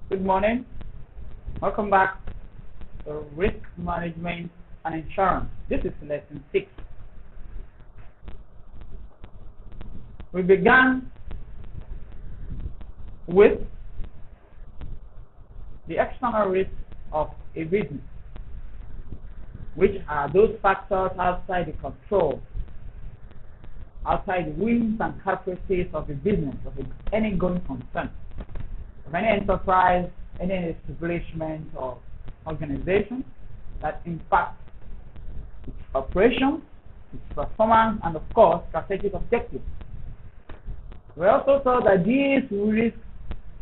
Good morning. Welcome back to Risk Management and Insurance. This is lesson 6. We began with the external risks of a business, which are those factors outside the control, outside the whims and caprices of the business, of any going concern, of any enterprise, any establishment or organization that impacts its operations, its performance, and of course, strategic objectives. We also saw that these risks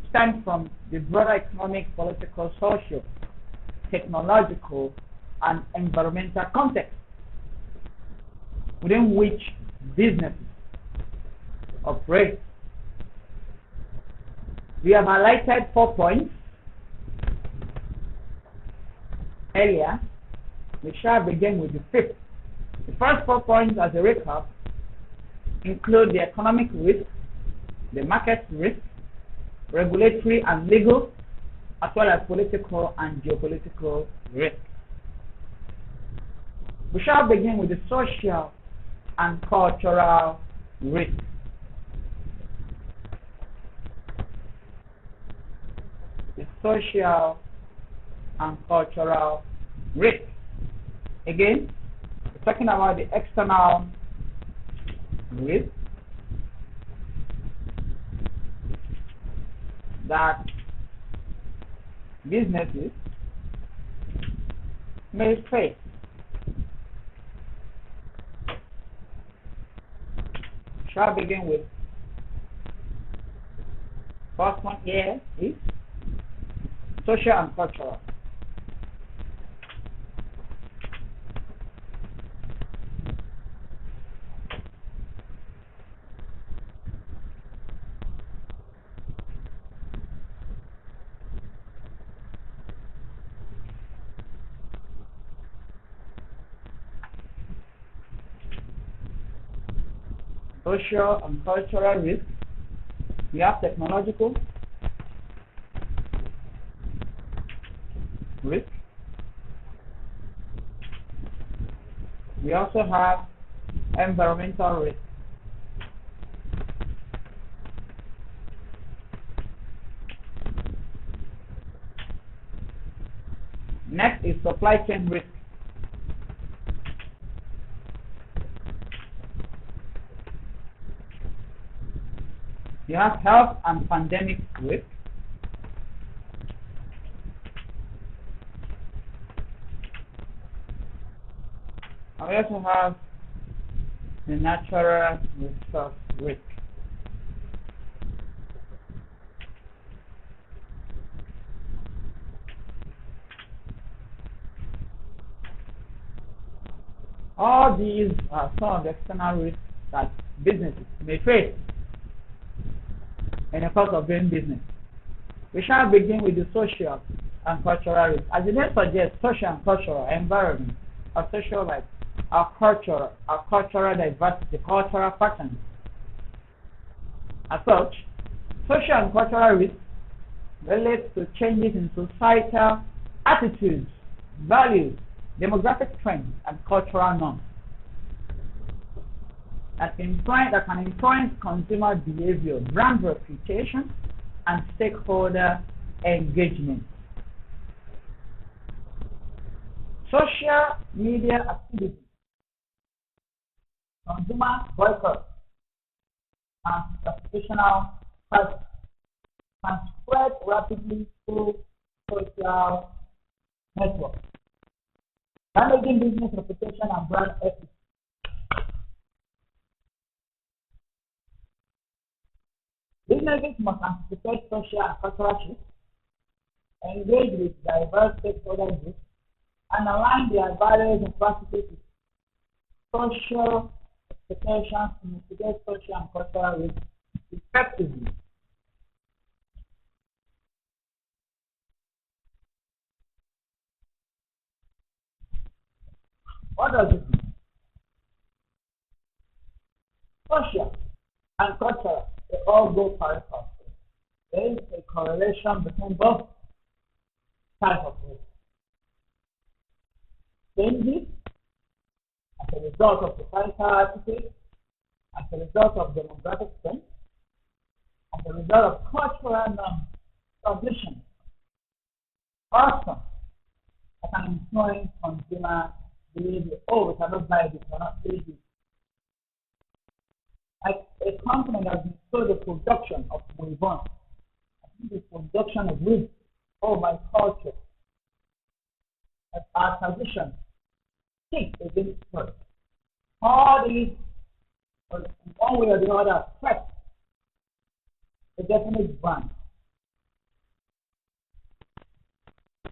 stem from the broader economic, political, social, technological, and environmental context within which businesses operate. We have highlighted 4 points earlier. We shall begin with the 5th. The first 4 points, as a recap, include the economic risk, the market risk, regulatory and legal, as well as political and geopolitical risk. We shall begin with the social and cultural risk. The social and cultural risk. Again, we're talking about the external risk that businesses may face. Shall begin with first one here is social and cultural. Social and cultural risks. We have technological risk. We also have environmental risk. Next is supply chain risk. You have health and pandemic risk. And we also have the natural resource risk. All these are some of the external risks that businesses may face in the course of doing business. We shall begin with the social and cultural risk. As the name suggests, social and cultural environment, our social life, our cultural diversity, cultural patterns. As such, social and cultural risk relates to changes in societal attitudes, values, demographic trends, and cultural norms that can influence consumer behavior, brand reputation, and stakeholder engagement. Social media activities, consumer boycott, and reputational crisis can spread rapidly through social networks, damaging business reputation and brand ethics. Businesses must anticipate social and cultural shifts, engage with diverse stakeholder groups, and align their values and practices with social expectations to mitigate social and cultural risks effectively. What does it mean? Social and cultural, they all go pari passu. There is a correlation between both. type of risk. Changes as a result of societal attitudes, as a result of demographic trends, as a result of cultural transition. Also, that can influence consumer behavior. Oh, we cannot buy this, we cannot pay this. Like a company that has been sold the production of Mouivon, the production of wheat. Oh, my culture. As our tradition, think against first. All these, in one way or the other, affect a definite brand.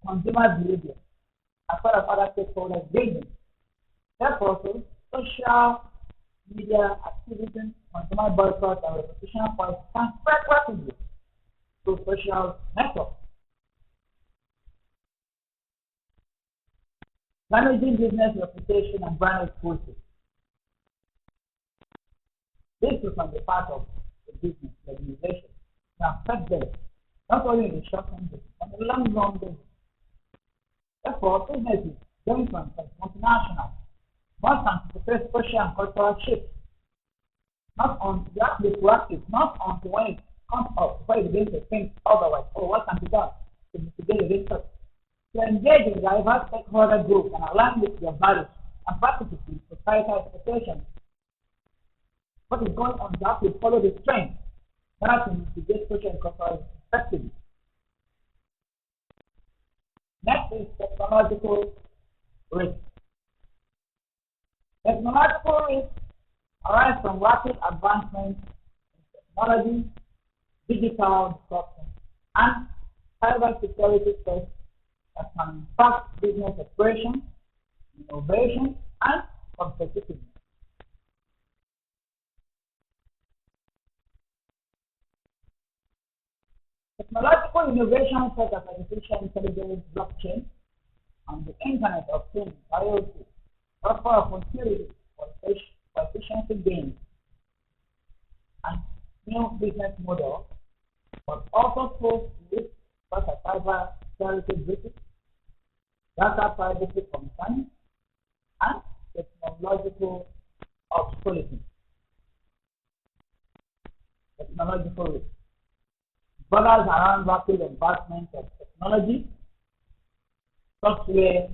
Consumer behavior, as well as other stakeholders' engagement. Therefore, social media activism, consumer boycott, and reputational policy can spread rapidly through social networks. Managing business reputation and brand exposure. This is on the part of the business organization to affect them, not only in the short term basis, but in the long run basis. Therefore, businesses going from multinational must anticipate social and cultural shifts. Not on you have to be proactive, not on when it comes up, before you begin to think otherwise. Oh, what can be done to mitigate against it? To engage in diverse stakeholder groups and align with their values and practices with societal expectations. What is going on? You have to follow the trend in order to mitigate social and cultural effectively. Next is technological risk. Technological risks arise from rapid advancements in technology, digital disruption, and cybersecurity threats that can impact business operations, innovation, and competitiveness. Technological innovations such as artificial intelligence, blockchain, and the Internet of Things (IoT) offer opportunities for efficiency gains and new business models, but also pose risks such as cyber security breaches, data privacy concerns, and technological obsolescence. Technological risk borders around rapid advancement of technology, software,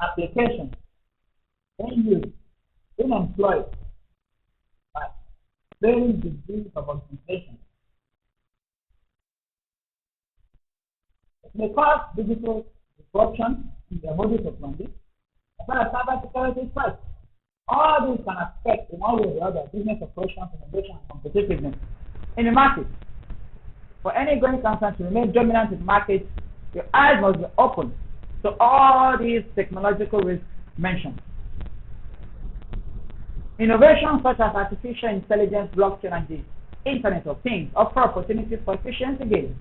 applications, being used, being employed by varying degrees of organization. It may cause digital disruption in the modus operandi, as well as cybersecurity threats. All these can affect in one way or the other business operations, innovation, and competitiveness in the market. For any growing concern to remain dominant in the market, your eyes must be open to all these technological risks mentioned. Innovations such as artificial intelligence, blockchain, and the Internet of Things offer opportunities for efficiency gains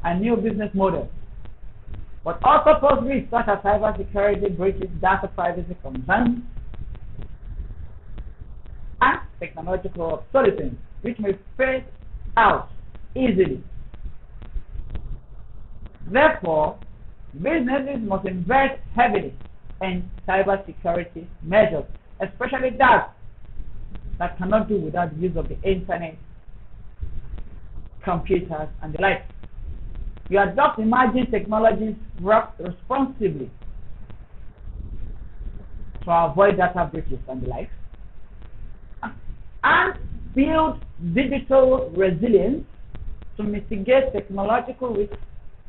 and new business models, but also pose risks such as cybersecurity breaches, data privacy concerns, and technological obsolescence, which may fade out easily. Therefore, businesses must invest heavily in cybersecurity measures, especially that cannot do without the use of the internet, computers, and the like. You adopt emerging technologies responsibly to avoid data breaches and the like, and build digital resilience to mitigate technological risks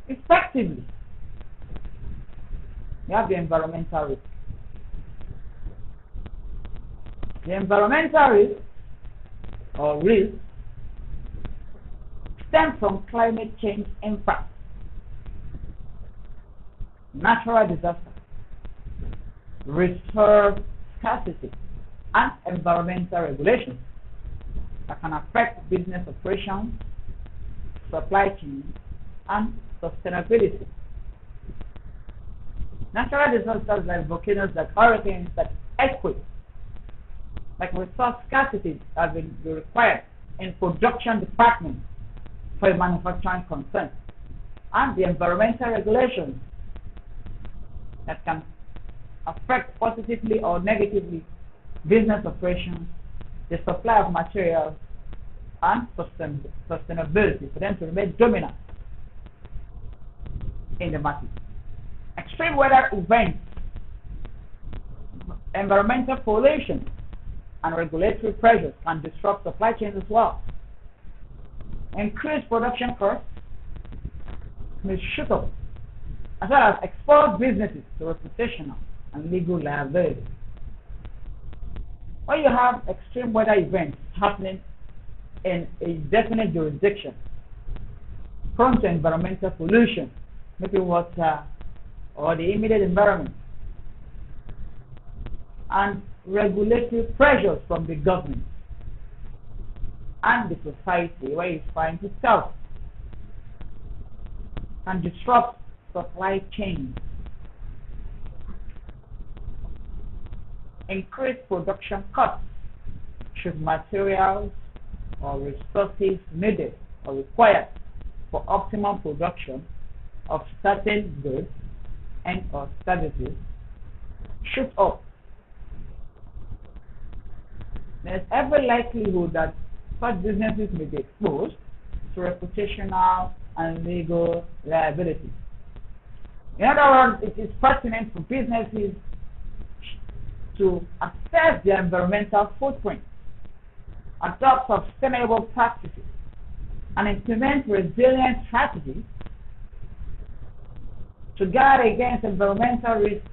effectively. You have the environmental risk. The environmental risk or risk stem from climate change impacts, natural disasters, resource scarcity, and environmental regulations that can affect business operations, supply chains, and sustainability. Natural disasters like volcanoes, like hurricanes, like earthquakes, like resource scarcity has been required in production departments for a manufacturing concern. and the environmental regulations that can affect positively or negatively business operations, the supply of materials, and sustainability for them to remain dominant in the market. Extreme weather events, environmental pollution, and regulatory pressures can disrupt supply chains as well. Increased production costs may shoot up, as well as expose businesses to reputational and legal liability. When you have extreme weather events happening in a definite jurisdiction, prone to environmental pollution, maybe water or the immediate environment, and regulatory pressures from the government and the society where it's trying to sell, can disrupt supply chains, increase production costs should materials or resources needed or required for optimum production of certain goods and or services shoot up. There's every likelihood that such businesses may be exposed to reputational and legal liability. In other words, it is pertinent for businesses to assess their environmental footprint, adopt sustainable practices, and implement resilient strategies to guard against environmental risks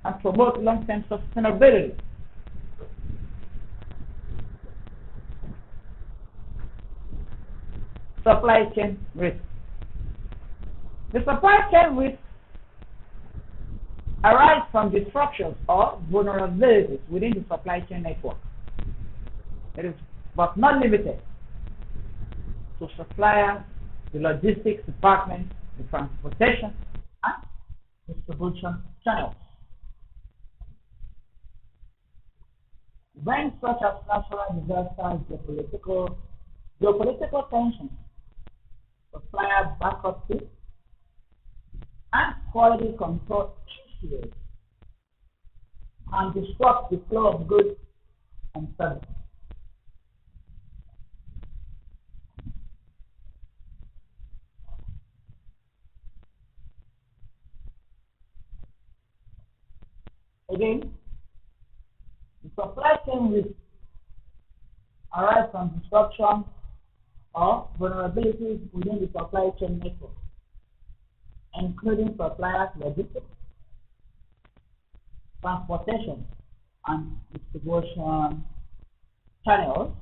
and promote long-term sustainability. Supply chain risks. The supply chain risks arise from disruptions or vulnerabilities within the supply chain network. It is but not limited to suppliers, the logistics department, the transportation, and distribution channels. Events such as natural disasters, geopolitical tensions, supplier bankruptcy, and quality control issues can disrupt the flow of goods and services. Again, the supply chain risks arise from disruption or vulnerabilities within the supply chain network, including suppliers' logistics, transportation, and distribution channels.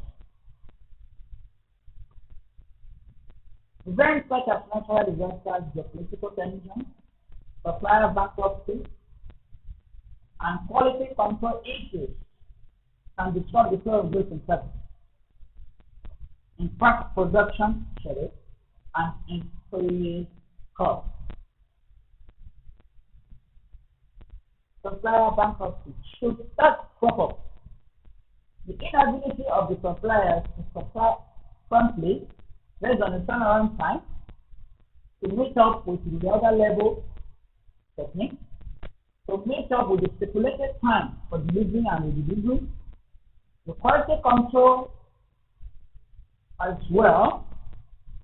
Events such as natural disasters, geopolitical tensions, supplier bankruptcy, and quality control issues can disrupt the flow of goods and services, impact production schedules, and increase costs. Supplier bankruptcy should that crop up. The inability of the suppliers to supply promptly based on the turnaround time to meet up with the other level technique, to meet up with the stipulated time for delivery and redelivery, the quality control as well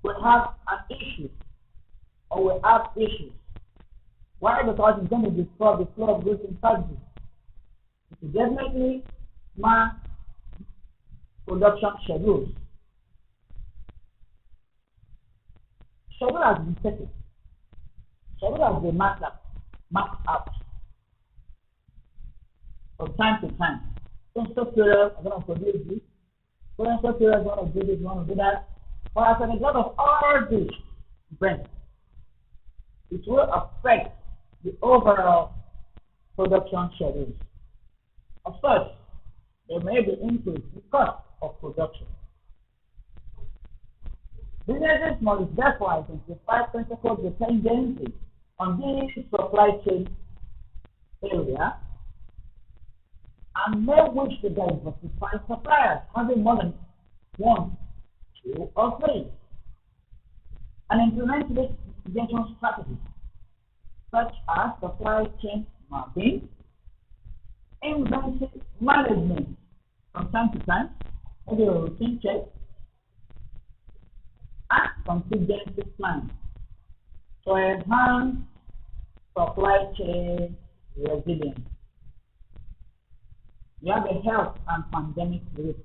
will have an issue or will have issues. Why? Because it's going to disrupt the flow of goods and services. It will definitely mark production schedules. Schedule has been set. Schedule has been marked out from time to time. So period are going to produce this. So period is going to do this, going to do that. But as a result of all this events, it will affect the overall production schedules. Of course, there may be increase in cost of production. Businesses must therefore identify principal dependencies on this supply chain area and may wish to diversify suppliers, having more than one, two, or three, and implement mitigation strategies such as supply chain mapping, inventory management from time to time, maybe a routine check, and contingency planning to enhance supply chain resilience. You have the health and pandemic risk.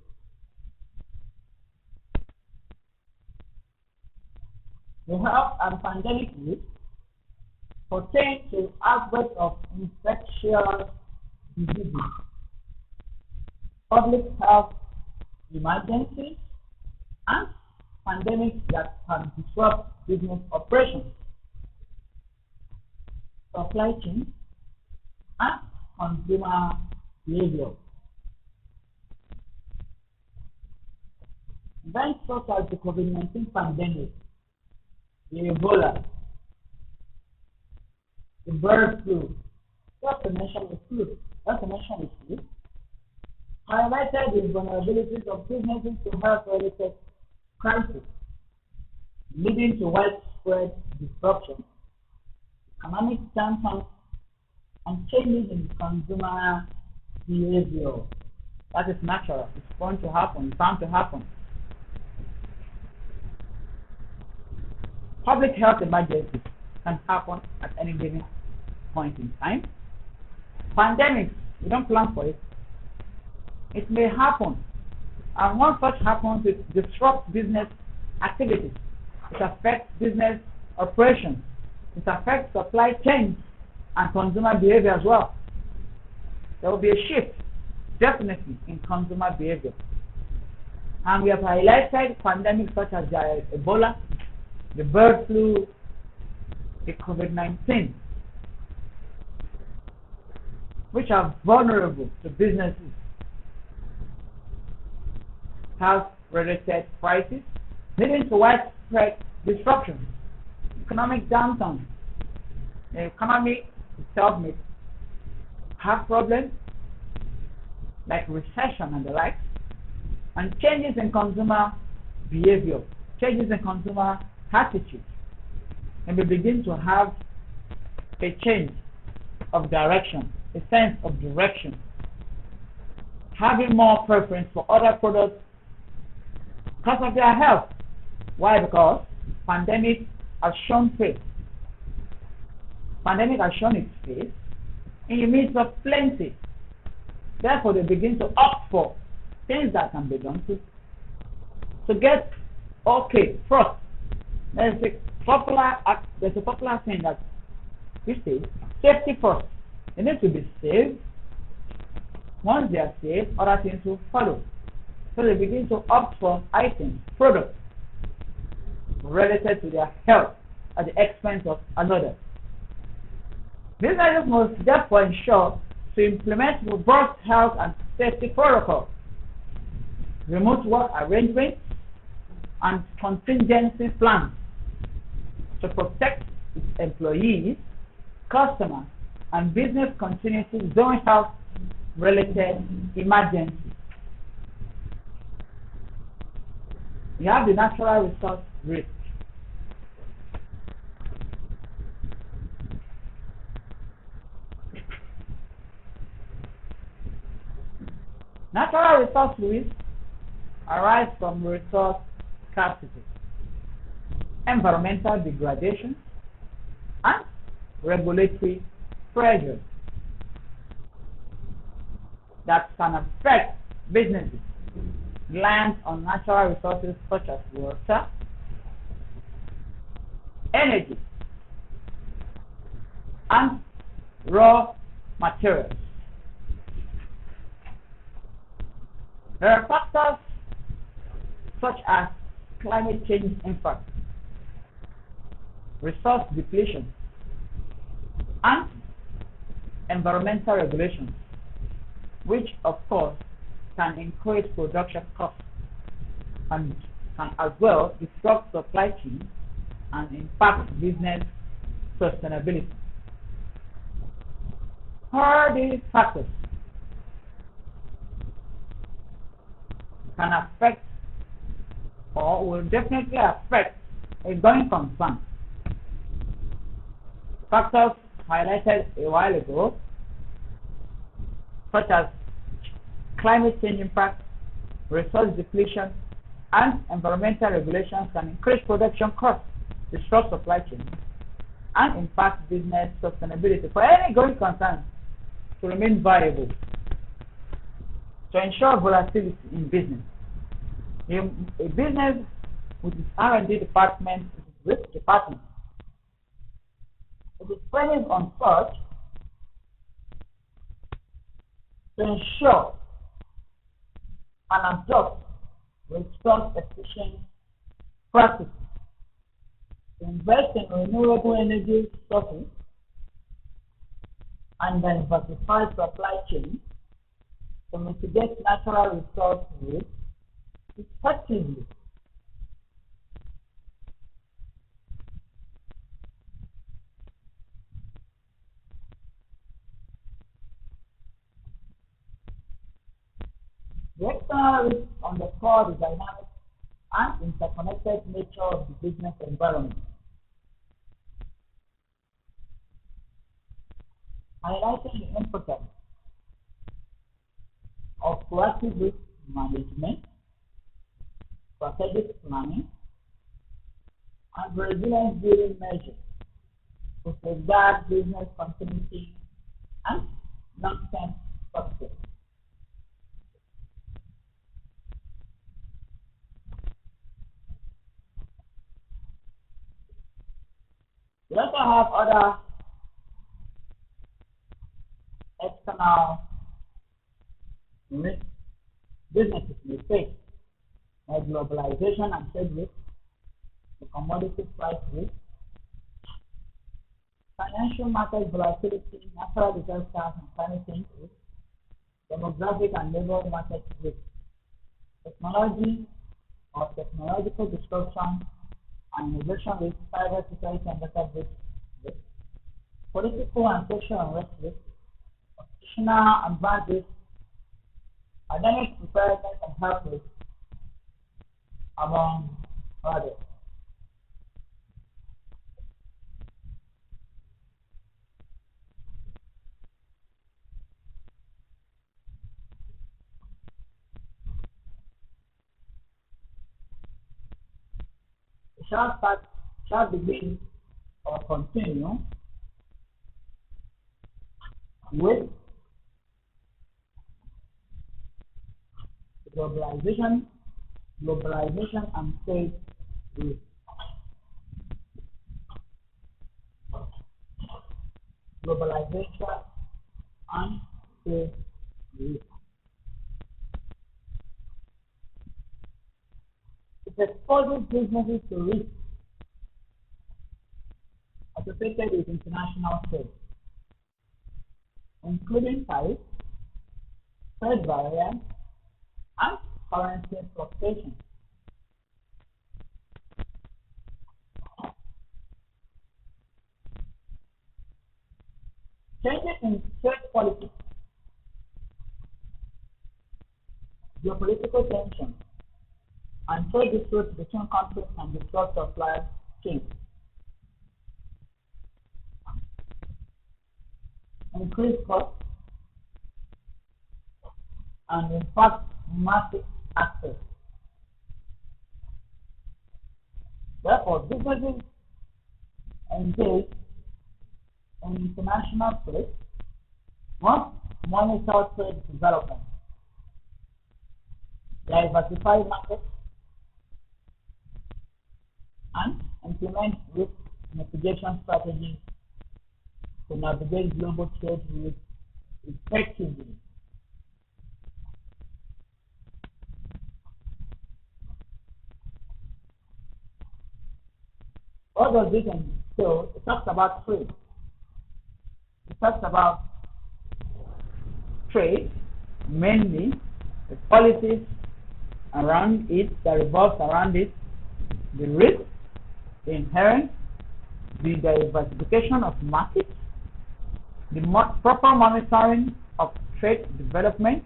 The health and pandemic risk pertain to outbreaks of infectious diseases, public health emergencies, and pandemics that can disrupt business operations, supply chain, and consumer behavior. Events such as the COVID-19 pandemic, the Ebola, the bird flu, just to mention the flu, highlighted the vulnerabilities of businesses to health-related crisis, leading to widespread disruption, economic downturn, and changes in consumer behavior. That is natural. It's going to happen. It's bound to happen. Public health emergencies can happen at any given point in time. Pandemics, we don't plan for it. It may happen. And once such happens, it disrupts business activities. It affects business operations. It affects supply chains and consumer behavior as well. There will be a shift, definitely, in consumer behavior. And we have highlighted pandemics such as the Ebola, the bird flu, the COVID-19, which are vulnerable to businesses, health-related crises, leading to widespread disruption, economic downturn. The economy itself may have problems like recession and the like, and changes in consumer behavior, changes in consumer attitude, and we begin to have a change of direction, a sense of direction, having more preference for other products because of their health. Why? Because pandemic has shown face. Pandemic has shown its face in the midst of plenty. Therefore, they begin to opt for things that can be done to get okay first. There's a popular saying that we say safety first. They need to be saved. Once they are saved, other things will follow. So they begin to opt for items, products related to their health at the expense of another. Businesses must therefore ensure to implement robust health and safety protocols, remote work arrangements, and contingency plans to protect its employees, customers, and business continuity during health-related emergencies. We have the natural resource risk. Natural resource risk arise from resource scarcity, environmental degradation, and regulatory pressures that can affect businesses reliant on natural resources such as water, energy, and raw materials. There are factors such as climate change impact, resource depletion, and environmental regulations, which of course can increase production costs and can as well disrupt supply chains and impact business sustainability. All these factors can affect or will definitely affect a going concern Factors highlighted a while ago, such as climate change impact, resource depletion, and environmental regulations can increase production costs, disrupt supply chains, and impact business sustainability. For any going concern to remain viable, to ensure volatility in business, a business with its R&D department, its risk department, it is training on such to ensure and adopt resource-efficient practices, invest in renewable energy sources, and diversify supply chains to mitigate natural resource risk effectively. The external risks underscore the dynamic and interconnected nature of the business environment, highlighting the importance of proactive risk management, strategic planning, and resilience building measures to safeguard business continuity and long-term success. We also have other external risks businesses may face, like globalization and trade risk, the commodity price risk, financial market volatility, natural disasters and climate change risk, demographic and labor market risk, technology or technological disruption and innovation risk, cyber security and data breach risk, political and social unrest risk, constitutional and bad risk, pandemic preparedness and health risk, among others. Shall begin or continue with globalization and trade risk. Globalization and trade risk. It exposes businesses to risk associated with international trade, including tariffs, trade barriers, and currency fluctuations. Changes in trade policy, geopolitical tensions, and trade disputes between countries can disrupt supply chains, increase costs, and impact market access. Therefore, businesses engaged in international trade must monitor trade development, diversify markets, and implement risk mitigation strategies to navigate global trade risk effectively. What does this entail? It talks about trade. It talks about trade, mainly the policies around it that revolves around it, the risk, the inherent, the diversification of markets, the proper monitoring of trade development,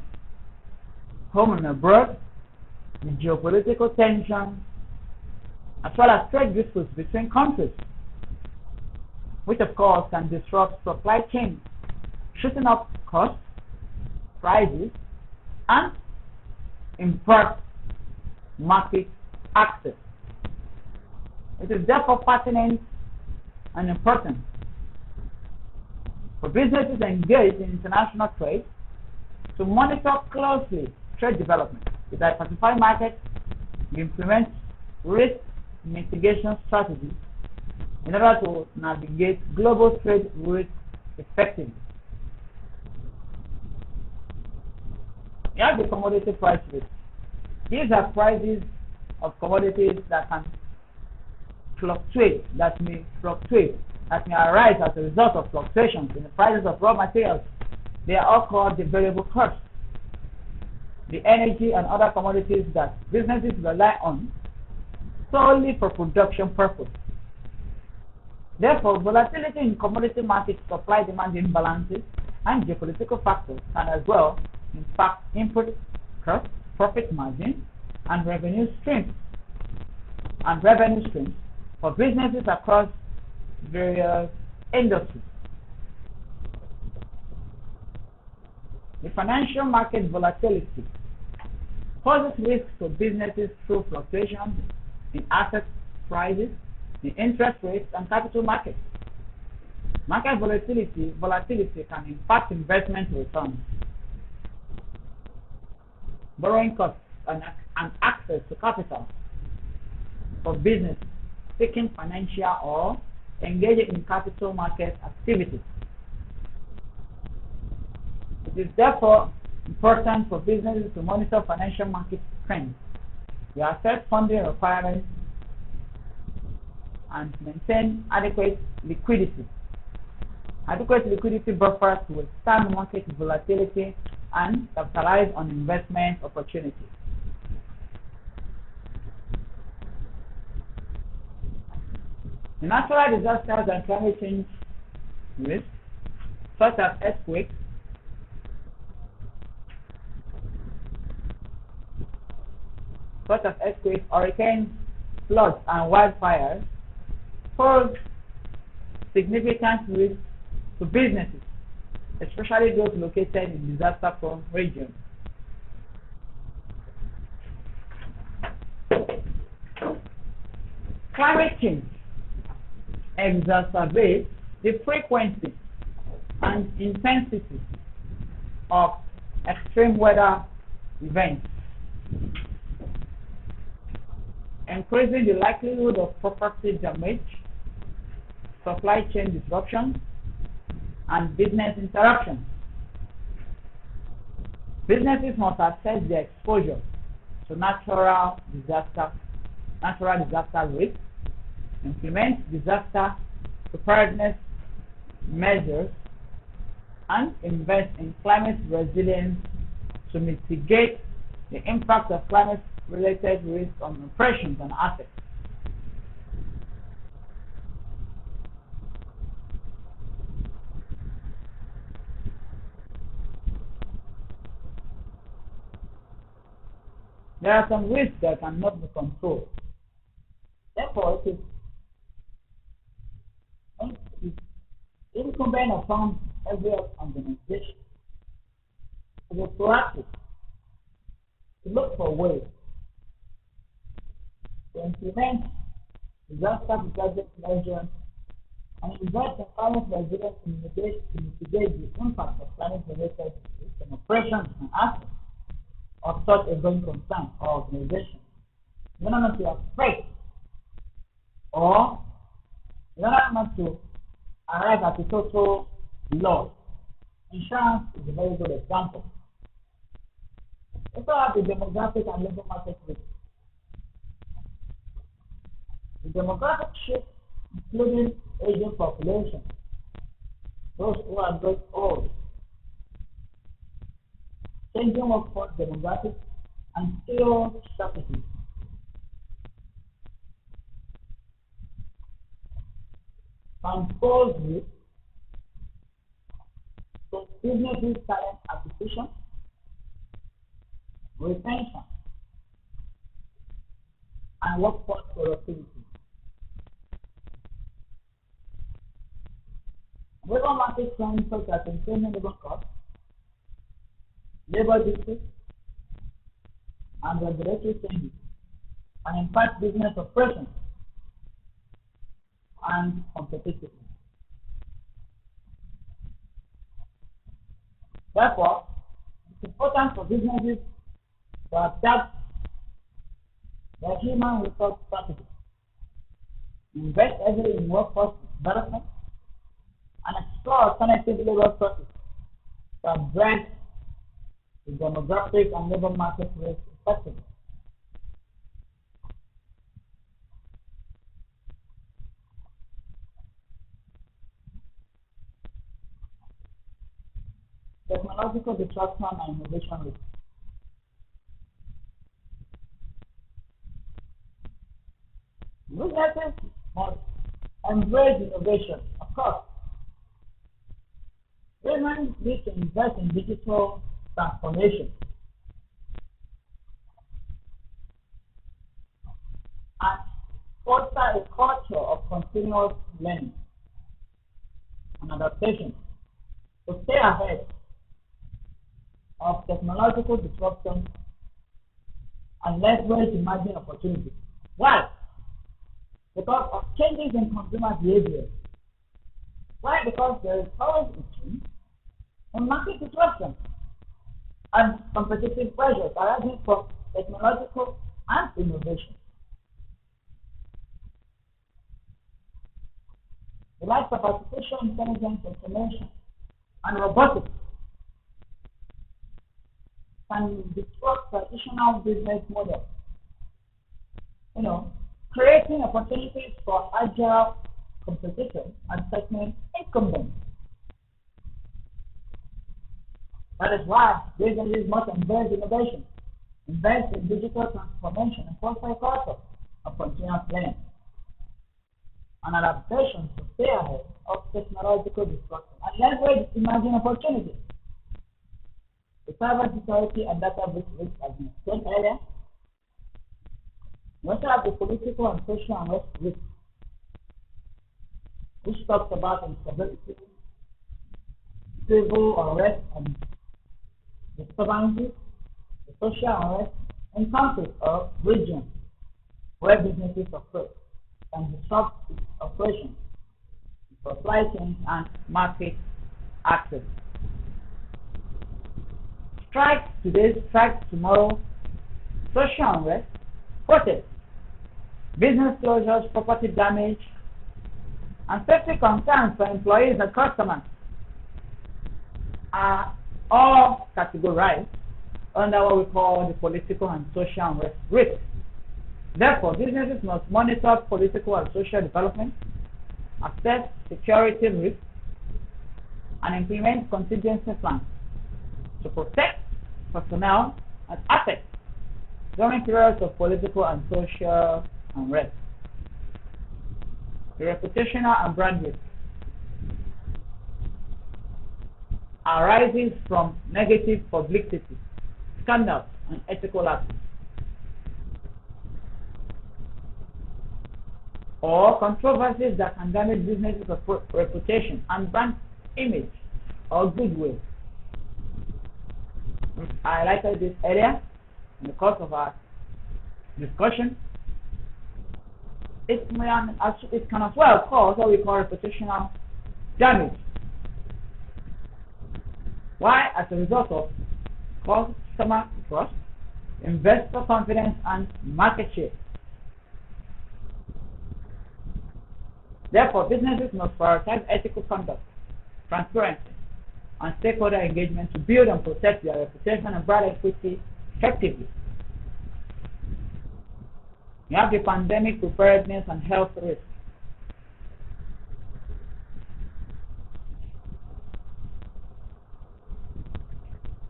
home and abroad, the geopolitical tensions, as well as trade disputes between countries, which of course can disrupt supply chains, shooting up costs, prices, and impart market access. It is therefore pertinent and important for businesses engaged in international trade to monitor closely trade development, to diversify markets, to implement risk mitigation strategies in order to navigate global trade risk effectively. You have the commodity price risk. These are prices of commodities that can fluctuate, that may arise as a result of fluctuations in the prices of raw materials. They are all called the variable costs. The energy and other commodities that businesses rely on solely for production purpose. Therefore, volatility in commodity market supply-demand imbalances and geopolitical factors can as well impact input costs, profit margin, and revenue streams for businesses across various industries. The financial market volatility poses risks to businesses through fluctuations in asset prices, in interest rates, and capital markets. Market volatility can impact investment returns, borrowing costs, and access to capital for business seeking financial or engaging in capital market activities. It is therefore important for businesses to monitor financial market trends, to assess funding requirements, and maintain adequate liquidity buffers to withstand market volatility and capitalize on investment opportunities. The natural disasters and climate change risks, such as earthquakes, hurricanes, floods, and wildfires, pose significant risks to businesses, especially those located in disaster-prone regions. Climate change exacerbates the frequency and intensity of extreme weather events, increasing the likelihood of property damage, supply chain disruption, and business interruptions. Businesses must assess their exposure to natural disaster risks, implement disaster preparedness measures, and invest in climate resilience to mitigate the impact of climate-related risks on operations and assets. There are some risks that cannot be controlled. Therefore, it is incumbent upon every organization to be proactive, to look for ways to implement disaster preparedness measures and invest in climate resilience to mitigate the impact of climate-related risks on operations and assets of such a going concern or organization. In order not to affect or in order not to arrive at a total loss. Insurance is a very good example. Let's look at the demographic and labor market risk. The demographic shift, including aging population, those who are very old, changing workforce demographics, and skill shortages. Pose risk to businesses' talent acquisition, retention, and workforce productivity. Labor market trends such as increasing labor costs, labor disputes, and regulatory changes and impact business operations and competitiveness. Therefore, it's important for businesses to adapt their human resource strategy, invest heavily in workforce development, and explore alternative labor sources to address the demographic and labor market risks effectively. Technological disruption and innovation risks. Businesses must embrace innovation. Of course, women need to invest in digital transformation and foster a culture of continuous learning and adaptation to stay ahead of technological disruption and leverage emerging opportunities. Why? Because of changes in consumer behavior. Why? Because there is always a change in market disruption and competitive pressures arising from technological and innovation. The likes of artificial intelligence, automation, and robotics can disrupt traditional business models, creating opportunities for agile competition and segment incumbents. That is why businesses must embrace innovation, invest in digital transformation, and foster a culture of continuous learning and adaptation to stay ahead of technological disruption and leverage emerging opportunities. The cybersecurity and database risks, as we said earlier, we also have the political and social unrest risk, which talks about instability, civil unrest, and disturbances, the social unrest in countries or regions where businesses operate and disrupt its operations, supply chains, and market access. Strike today, strike tomorrow, social unrest, protests, business closures, property damage, and safety concerns for employees and customers are all categorized under what we call the political and social unrest risk. Therefore, businesses must monitor political and social development, assess security risks, and implement contingency plans to protect personnel and assets during periods of political and social unrest. The reputational and brand risk arises from negative publicity, scandals, and ethical acts, or controversies that can damage businesses' reputation and brand image or goodwill. I highlighted this earlier in the course of our discussion. It can as well cause what we call reputational damage. Why? As a result of customer trust, investor confidence, and market share. Therefore, businesses must prioritize ethical conduct, transparency, and stakeholder engagement to build and protect their reputation and brand equity effectively. You have the pandemic preparedness and health risk.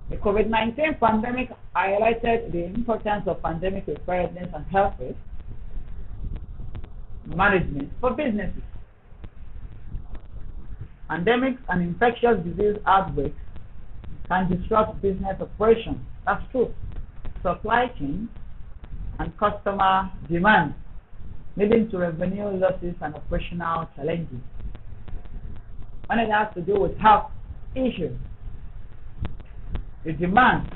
The COVID-19 pandemic highlighted the importance of pandemic preparedness and health risk management for businesses. Pandemics and infectious disease outbreaks can disrupt business operations. That's true. Supply chains and customer demand, leading to revenue losses and operational challenges. when it has to do with health issues, the demand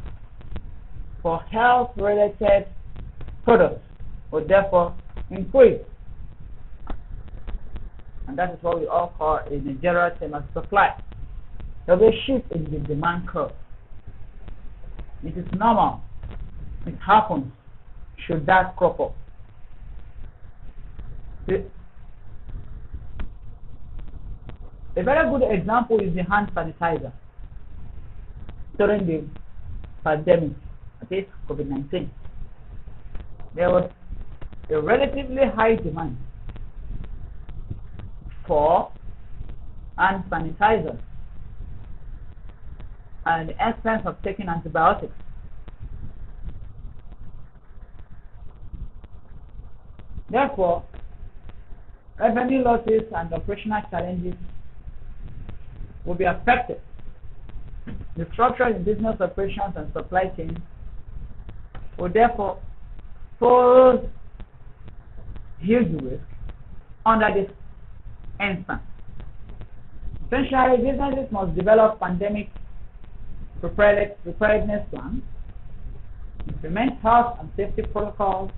for health-related products will therefore increase. And that is what we all call in the general term of supply. There will be a shift in the demand curve. It is normal. It happens should that crop up. A very good example is the hand sanitizer during the pandemic, that is COVID-19. There was a relatively high demand for hand sanitizers and the expense of taking antibiotics. Therefore, revenue losses and operational challenges will be affected. The structure in business operations and supply chains will therefore pose huge risk under this instance. Essentially, businesses must develop pandemic preparedness plans, implement health and safety protocols,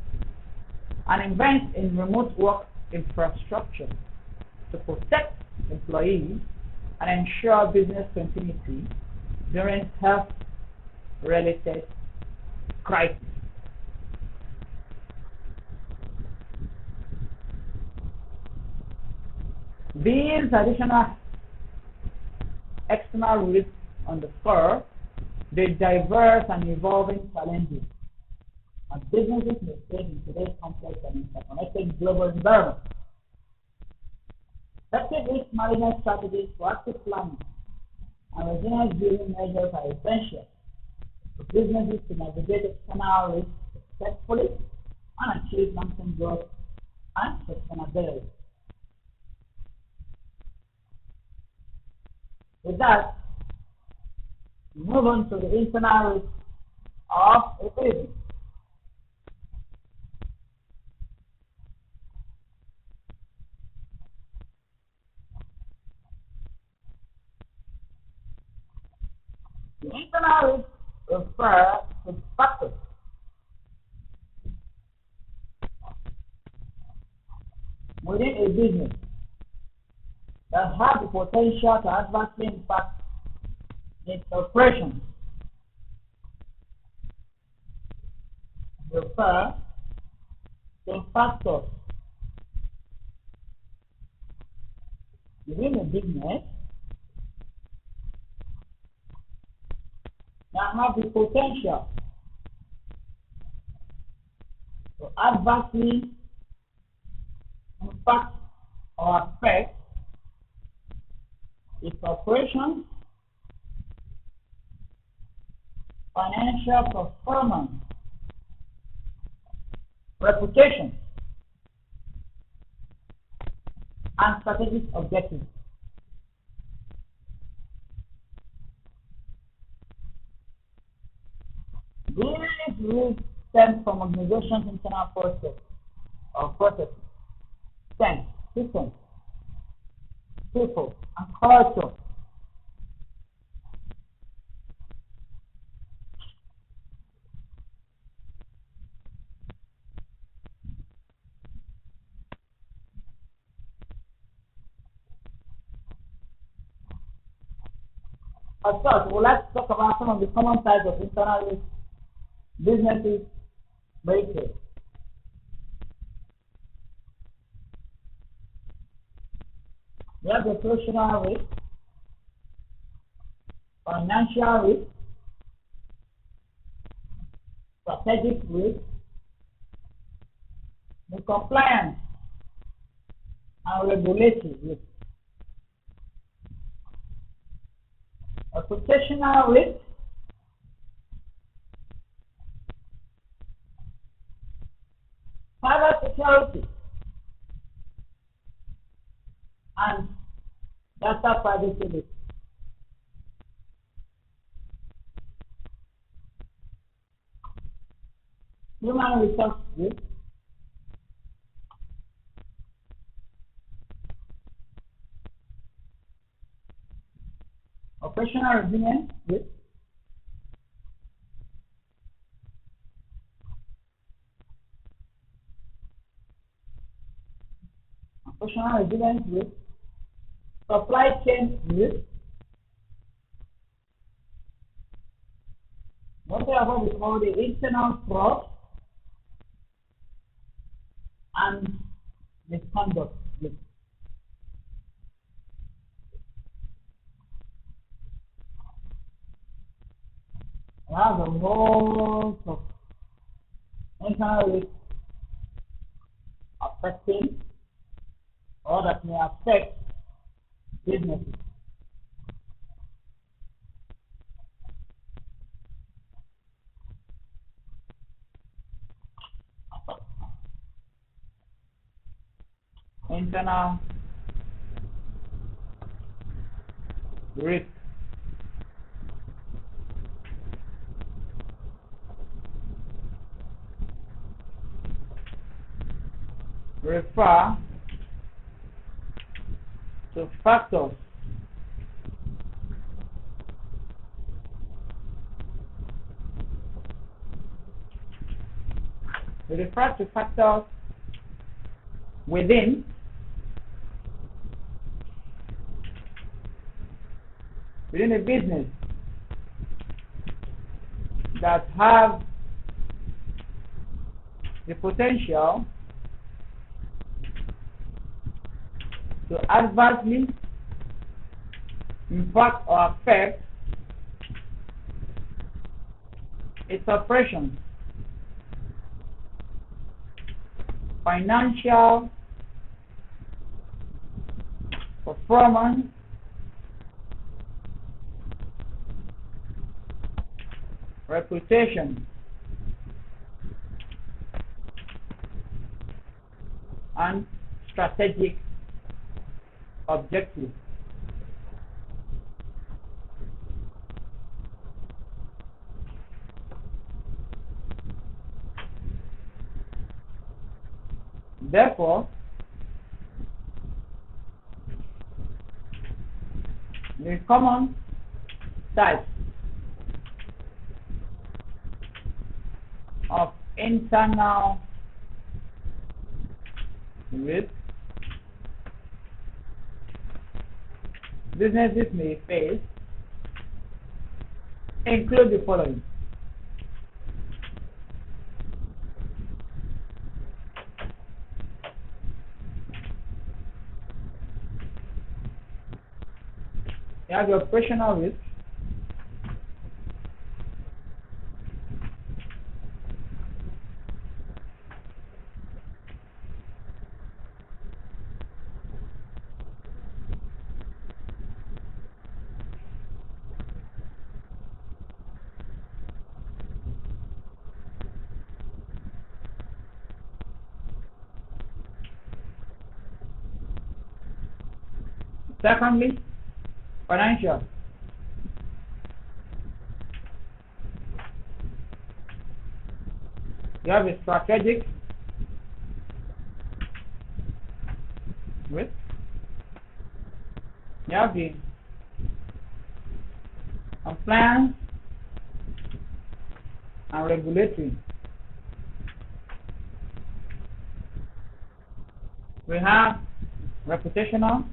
and invest in remote work infrastructure to protect employees and ensure business continuity during health-related crises. These additional external risks underscore the diverse and evolving challenges and businesses may face in today's complex and interconnected global environment. Effective risk management strategies, proactive planning, and resilience building measures are essential for businesses to navigate external risks successfully and achieve long-term growth and sustainability. With that, we move on to the internal risks of a business. The internal risks refer to factors within a business that have the potential to adversely impact its operations. Refer to factors within a business that have the potential to adversely impact or affect its operations, financial performance, reputation, and strategic objectives. These risks stem from organization's internal processes, systems, people, and culture. As such, we would like to talk about some of the common types of internal risks businesses may face. We have the operational risk, financial risk, strategic risk, the compliance and regulatory risk. Reputational risk, cyber security, and data privacy risk. Human resource risk, Operational resilience risk. Operational resilience risk. Supply chain risk. What we have what we call the internal fraud and misconduct risk. We have a lot of internal risk affecting or that may affect businesses. Internal risk. Refer to factors within a business that have the potential to adversely impact or affect its operations, financial performance, reputation, and strategic objectives. Therefore, the common types of internal risk businesses may face include the following. You have your operational risk, secondly, financial. You have a strategic risk. You have the compliance and regulatory. We have reputational.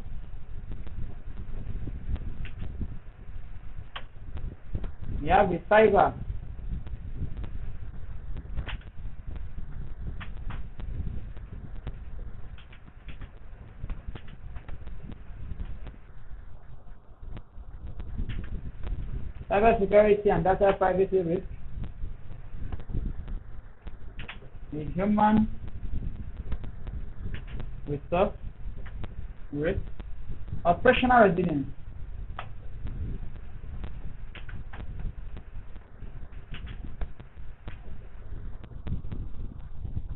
You have the cyber. Cyber security and data privacy risk. The human resource risk. Operational resilience.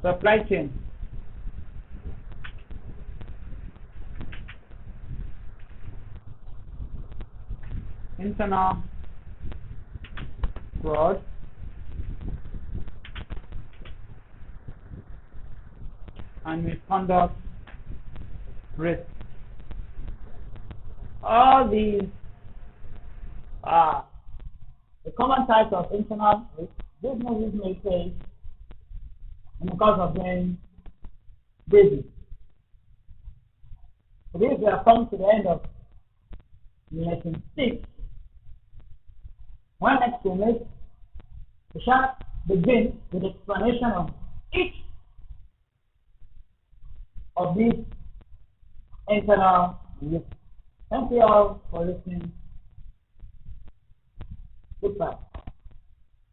Supply chain. Internal fraud. And misconduct risk. All these Uh, the common types of internal risk businesses may face in the course of doing business. For this, we have come to the end of lesson 6. When next we meet, we shall begin with explanation of each of these internal risks. Thank you all for listening. Goodbye.